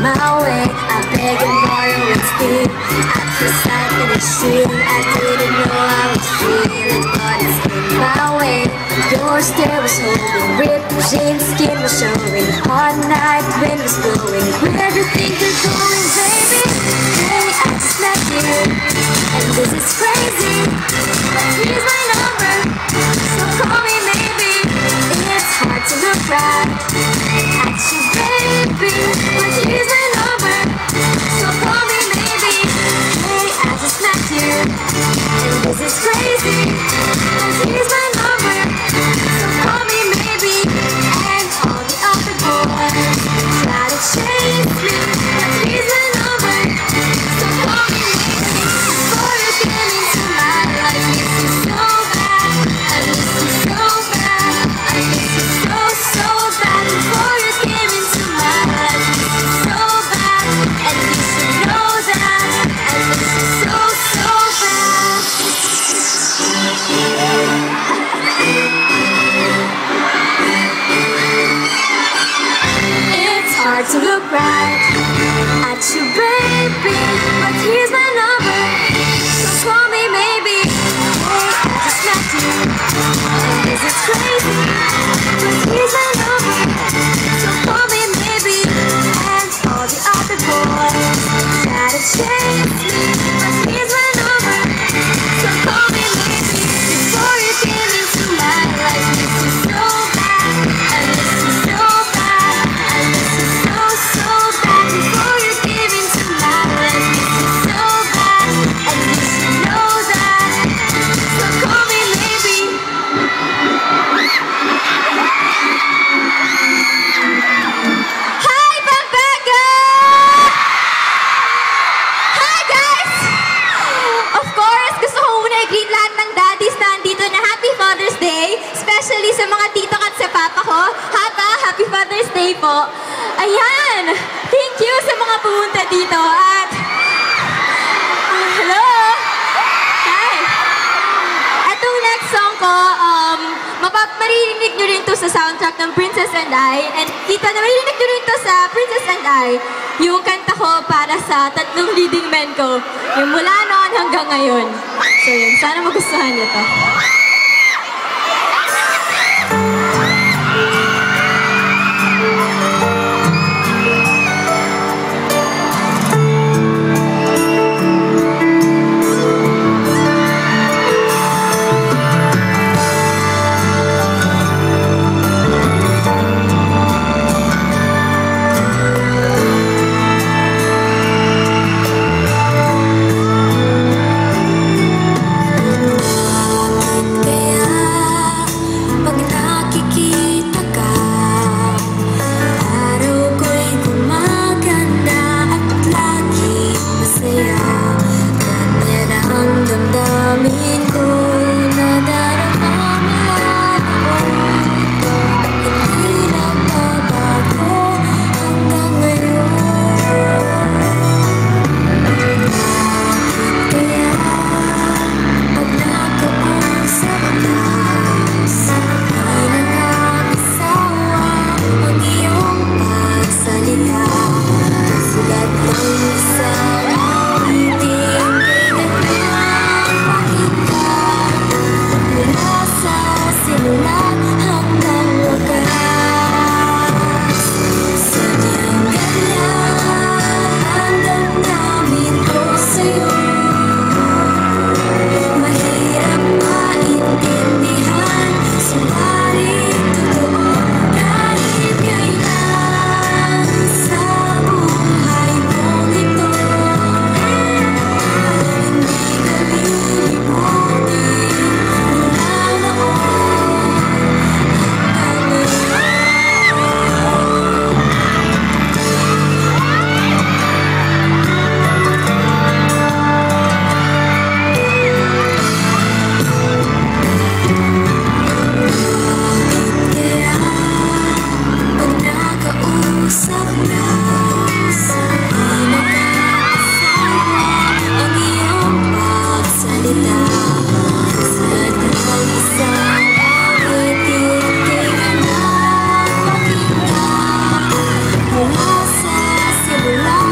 my way. I beg and borrow instead. At the sight in the street, I didn't know I was feeling, but it's in my way. Your stare was holding, ripped jeans, skin was showing. Hot night, wind was blowing. Where do you think you're going, baby? Hey, I just met you, and this is crazy. But here's my number, so call me maybe. It's hard to look right at you, baby, but here's my number, so call me maybe. Hey, I just met you, and this is crazy. But here's my number, so call me maybe. And all the other boys try to chase me, but here's my number, so call me maybe. Before you came into my life, I miss you so bad, I miss you so bad, I miss you so bad. Before you came into my life, I miss you so bad, and you should know that I miss you so bad. It's hard to look right at you, baby, but here's my number, so call me maybe. Hey, I just met you, and this is crazy, but here's my number, so call me maybe. And all the other boys try to chase me, but here's my number, so call me maybe. Before you came into my life, I miss you so bad, I miss you so bad, I miss you so bad. Before you came into my life, I miss you so bad, and you should know that, so call me maybe. Hi, Pampanga! Hi, guys! Of course, gusto ko muna i-greet lahat ng daddies na andito na Happy Father's Day, especially sa mga tito at sa papa ko. Happy Father's Day po. Ayan! Thank you sa mga pumunta dito at... hello! Hi! Etong next song ko, maririnig nyo rin to sa soundtrack ng Princess and I. And kita na maririnig nyo rin to sa Princess and I. Yung kanta ko para sa 3 leading men ko. Yung mula noon hanggang ngayon. So yun, sana magustuhan nyo to. your life.